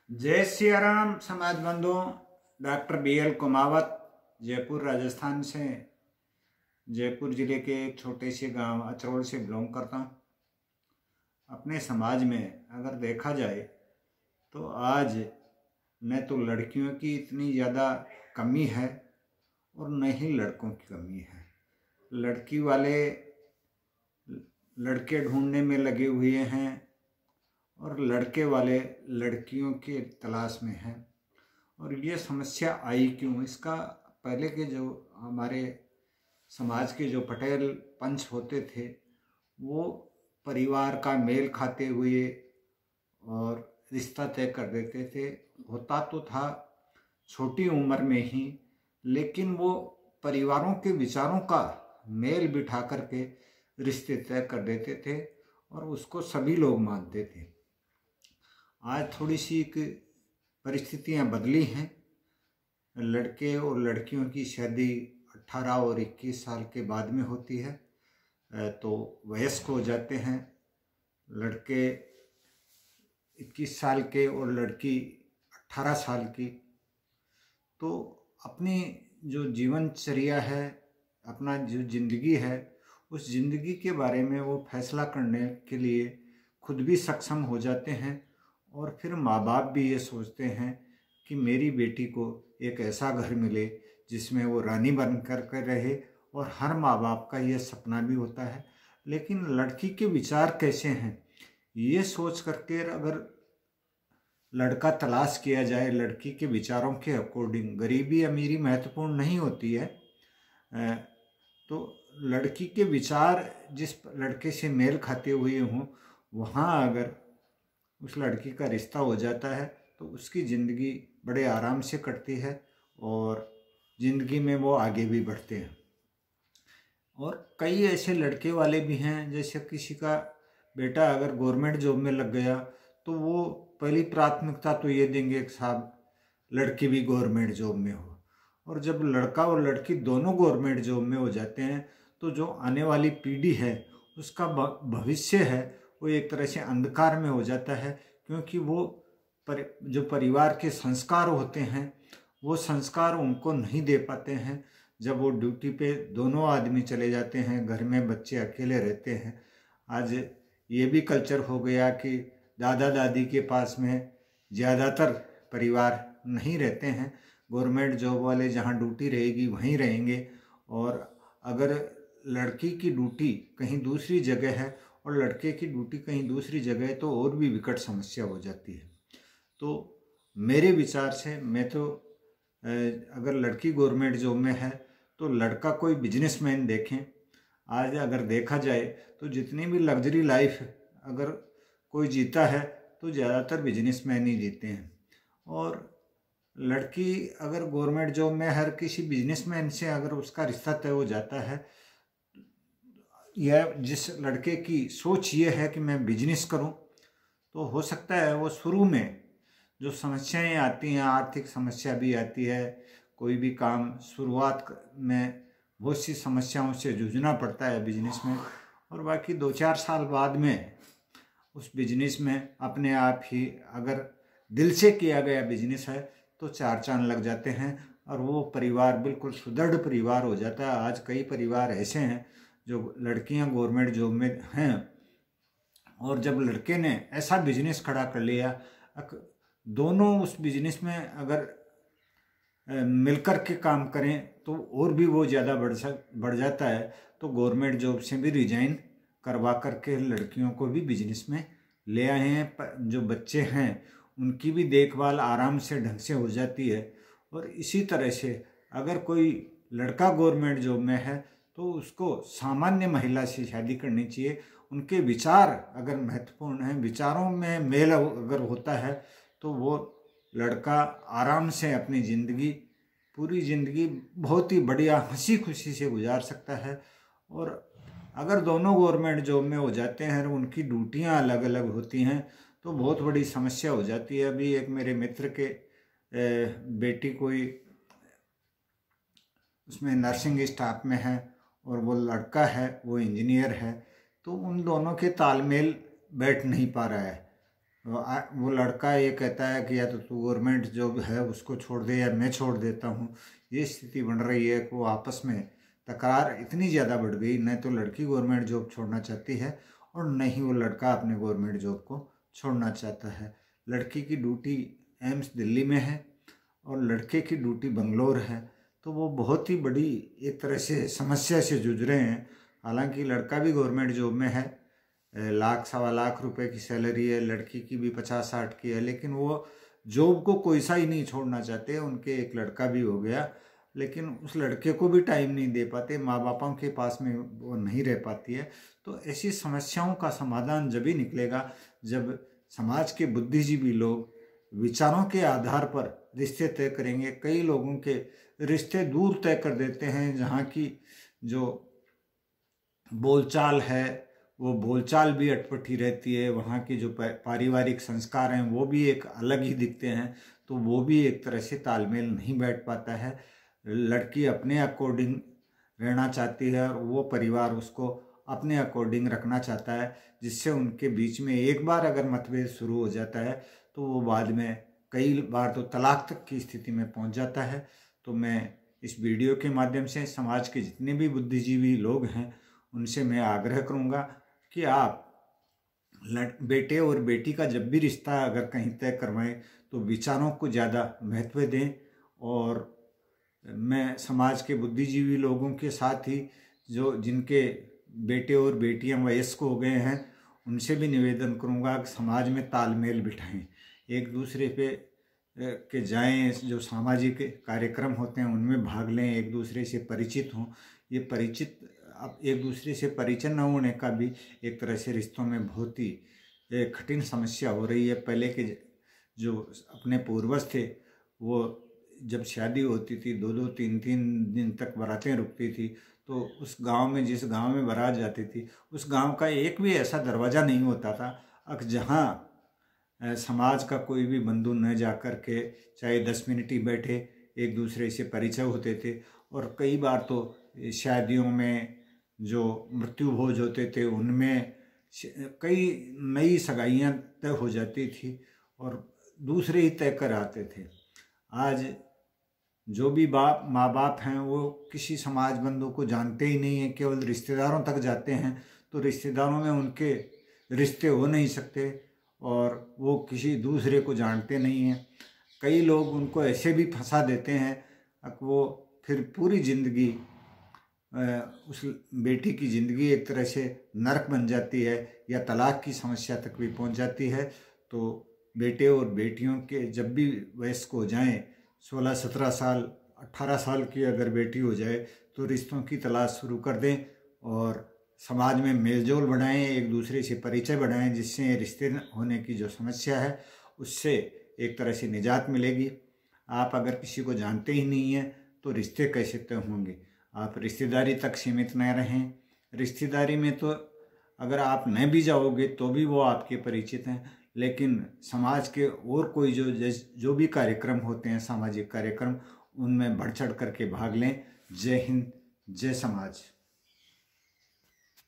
जय सियाराम समाज बंधुओं। डॉक्टर BL कुमावत जयपुर राजस्थान से जयपुर जिले के एक छोटे से गांव अचरोल से बिलोंग करता हूं। अपने समाज में अगर देखा जाए तो आज न तो लड़कियों की इतनी ज़्यादा कमी है और न ही लड़कों की कमी है। लड़की वाले लड़के ढूंढने में लगे हुए हैं और लड़के वाले लड़कियों के तलाश में हैं। और ये समस्या आई क्यों, इसका पहले के जो हमारे समाज के जो पटेल पंच होते थे वो परिवार का मेल खाते हुए और रिश्ता तय कर देते थे। होता तो था छोटी उम्र में ही, लेकिन वो परिवारों के विचारों का मेल बिठा करके रिश्ते तय कर देते थे और उसको सभी लोग मानते थे। आज थोड़ी सी परिस्थितियां बदली हैं। लड़के और लड़कियों की शादी 18 और 21 साल के बाद में होती है, तो वयस्क हो जाते हैं। लड़के 21 साल के और लड़की 18 साल की। तो अपनी जो जीवनचर्या है, अपना जो जिंदगी है, उस जिंदगी के बारे में वो फैसला करने के लिए खुद भी सक्षम हो जाते हैं और फिर माँ बाप भी ये सोचते हैं कि मेरी बेटी को एक ऐसा घर मिले जिसमें वो रानी बन कर रहे, और हर माँ बाप का ये सपना भी होता है। लेकिन लड़की के विचार कैसे हैं ये सोच करके अगर लड़का तलाश किया जाए लड़की के विचारों के अकॉर्डिंग, गरीबी अमीरी महत्वपूर्ण नहीं होती है। तो लड़की के विचार जिस लड़के से मेल खाते हुए हों, वहाँ अगर उस लड़की का रिश्ता हो जाता है तो उसकी ज़िंदगी बड़े आराम से कटती है और ज़िंदगी में वो आगे भी बढ़ते हैं। और कई ऐसे लड़के वाले भी हैं, जैसे किसी का बेटा अगर गवर्नमेंट जॉब में लग गया तो वो पहली प्राथमिकता तो ये देंगे कि साहब लड़की भी गवर्नमेंट जॉब में हो। और जब लड़का और लड़की दोनों गवर्नमेंट जॉब में हो जाते हैं तो जो आने वाली पीढ़ी है उसका भविष्य है वो एक तरह से अंधकार में हो जाता है, क्योंकि वो जो परिवार के संस्कार होते हैं वो संस्कार उनको नहीं दे पाते हैं। जब वो ड्यूटी पे दोनों आदमी चले जाते हैं, घर में बच्चे अकेले रहते हैं। आज ये भी कल्चर हो गया कि दादा दादी के पास में ज़्यादातर परिवार नहीं रहते हैं। गवर्नमेंट जॉब वाले जहाँ ड्यूटी रहेगी वहीं रहेंगे, और अगर लड़की की ड्यूटी कहीं दूसरी जगह है और लड़के की ड्यूटी कहीं दूसरी जगह है तो और भी विकट समस्या हो जाती है। तो मेरे विचार से मैं तो अगर लड़की गवर्नमेंट जॉब में है तो लड़का कोई बिजनेसमैन देखें। आज अगर देखा जाए तो जितनी भी लग्जरी लाइफ अगर कोई जीता है तो ज़्यादातर बिजनेसमैन ही जीते हैं। और लड़की अगर गवर्नमेंट जॉब में हर किसी बिजनेसमैन से अगर उसका रिश्ता तय हो जाता है, यह जिस लड़के की सोच ये है कि मैं बिजनेस करूं, तो हो सकता है वो शुरू में जो समस्याएं आती हैं, आर्थिक समस्या भी आती है, कोई भी काम शुरुआत में बहुत सी समस्याओं से जूझना पड़ता है बिजनेस में, और बाकी 2-4 साल बाद में उस बिजनेस में अपने आप ही अगर दिल से किया गया बिजनेस है तो 4 चांद लग जाते हैं और वो परिवार बिल्कुल सुदृढ़ परिवार हो जाता है। आज कई परिवार ऐसे हैं जो लड़कियां गवर्नमेंट जॉब में हैं और जब लड़के ने ऐसा बिजनेस खड़ा कर लिया, दोनों उस बिजनेस में अगर मिलकर के काम करें तो और भी वो ज़्यादा बढ़ जाता है। तो गवर्नमेंट जॉब से भी रिजाइन करवा करके लड़कियों को भी बिजनेस में ले आए हैं। जो बच्चे हैं उनकी भी देखभाल आराम से ढंग से हो जाती है। और इसी तरह से अगर कोई लड़का गवर्नमेंट जॉब में है तो उसको सामान्य महिला से शादी करनी चाहिए। उनके विचार अगर महत्वपूर्ण हैं, विचारों में मेल अगर होता है तो वो लड़का आराम से अपनी ज़िंदगी, पूरी ज़िंदगी बहुत ही बढ़िया हंसी खुशी से गुजार सकता है। और अगर दोनों गवर्नमेंट जॉब में हो जाते हैं और उनकी ड्यूटियां अलग अलग होती हैं तो बहुत बड़ी समस्या हो जाती है। अभी एक मेरे मित्र के बेटी कोई उसमें नर्सिंग स्टाफ में है और वो लड़का है वो इंजीनियर है, तो उन दोनों के तालमेल बैठ नहीं पा रहा है। वो लड़का ये कहता है कि या तो तू गवर्नमेंट जॉब है उसको छोड़ दे या मैं छोड़ देता हूँ। ये स्थिति बन रही है कि वो आपस में तकरार इतनी ज़्यादा बढ़ गई, न तो लड़की गवर्नमेंट जॉब छोड़ना चाहती है और न ही वो लड़का अपने गवर्नमेंट जॉब को छोड़ना चाहता है। लड़की की ड्यूटी एम्स दिल्ली में है और लड़के की ड्यूटी बंगलोर है, तो वो बहुत ही बड़ी एक तरह से समस्या से जूझ रहे हैं। हालांकि लड़का भी गवर्नमेंट जॉब में है, लाख सवा लाख रुपए की सैलरी है, लड़की की भी 50-60 की है, लेकिन वो जॉब को कोई सा ही नहीं छोड़ना चाहते। उनके एक लड़का भी हो गया, लेकिन उस लड़के को भी टाइम नहीं दे पाते, माँ बापों के पास में वो नहीं रह पाती है। तो ऐसी समस्याओं का समाधान जब ही निकलेगा जब समाज के बुद्धिजीवी लोग विचारों के आधार पर रिश्ते तय करेंगे। कई लोगों के रिश्ते दूर तय कर देते हैं, जहाँ की जो बोलचाल है वो बोलचाल भी अटपटी रहती है, वहाँ की जो पारिवारिक संस्कार हैं वो भी एक अलग ही दिखते हैं, तो वो भी एक तरह से तालमेल नहीं बैठ पाता है। लड़की अपने अकॉर्डिंग रहना चाहती है और वो परिवार उसको अपने अकॉर्डिंग रखना चाहता है, जिससे उनके बीच में एक बार अगर मतभेद शुरू हो जाता है तो वो बाद में कई बार तो तलाक तक की स्थिति में पहुंच जाता है। तो मैं इस वीडियो के माध्यम से समाज के जितने भी बुद्धिजीवी लोग हैं उनसे मैं आग्रह करूंगा कि आप बेटे और बेटी का जब भी रिश्ता अगर कहीं तय करवाएं तो विचारों को ज़्यादा महत्व दें। और मैं समाज के बुद्धिजीवी लोगों के साथ ही जो जिनके बेटे और बेटियां वयस्क हो गए हैं उनसे भी निवेदन करूंगा कि समाज में तालमेल बिठाएं, एक दूसरे पे के जाएं, जो सामाजिक कार्यक्रम होते हैं उनमें भाग लें, एक दूसरे से परिचित हों। ये परिचित अब एक दूसरे से परिचय न होने का भी एक तरह से रिश्तों में बहुत ही कठिन समस्या हो रही है। पहले के जो अपने पूर्वज थे वो जब शादी होती थी 2-2 3-3 दिन तक बारातें रुकती थी, तो उस गांव में जिस गांव में बारात जाती थी उस गांव का एक भी ऐसा दरवाज़ा नहीं होता था जहाँ समाज का कोई भी बंधु न जा कर के चाहे 10 मिनट ही बैठे एक दूसरे से परिचय होते थे। और कई बार तो शादियों में जो मृत्यु भोज होते थे उनमें कई नई सगाइयाँ तय हो जाती थी और दूसरे ही तय कर आते थे। आज जो भी माँ बाप हैं वो किसी समाज बंधु को जानते ही नहीं हैं, केवल रिश्तेदारों तक जाते हैं, तो रिश्तेदारों में उनके रिश्ते हो नहीं सकते और वो किसी दूसरे को जानते नहीं हैं। कई लोग उनको ऐसे भी फंसा देते हैं वो फिर पूरी ज़िंदगी उस बेटी की ज़िंदगी एक तरह से नरक बन जाती है या तलाक की समस्या तक भी पहुंच जाती है। तो बेटे और बेटियों के जब भी वयस्क हो जाएं, 16-17 साल 18 साल की अगर बेटी हो जाए तो रिश्तों की तलाश शुरू कर दें और समाज में मेलजोल बढ़ाएं, एक दूसरे से परिचय बढ़ाएं, जिससे रिश्ते होने की जो समस्या है उससे एक तरह से निजात मिलेगी। आप अगर किसी को जानते ही नहीं हैं तो रिश्ते कैसे तय होंगे। आप रिश्तेदारी तक सीमित न रहें। रिश्तेदारी में तो अगर आप न भी जाओगे तो भी वो आपके परिचित हैं, लेकिन समाज के और कोई जो भी कार्यक्रम होते हैं सामाजिक कार्यक्रम उनमें बढ़ चढ़ करके भाग लें। जय हिंद, जय समाज।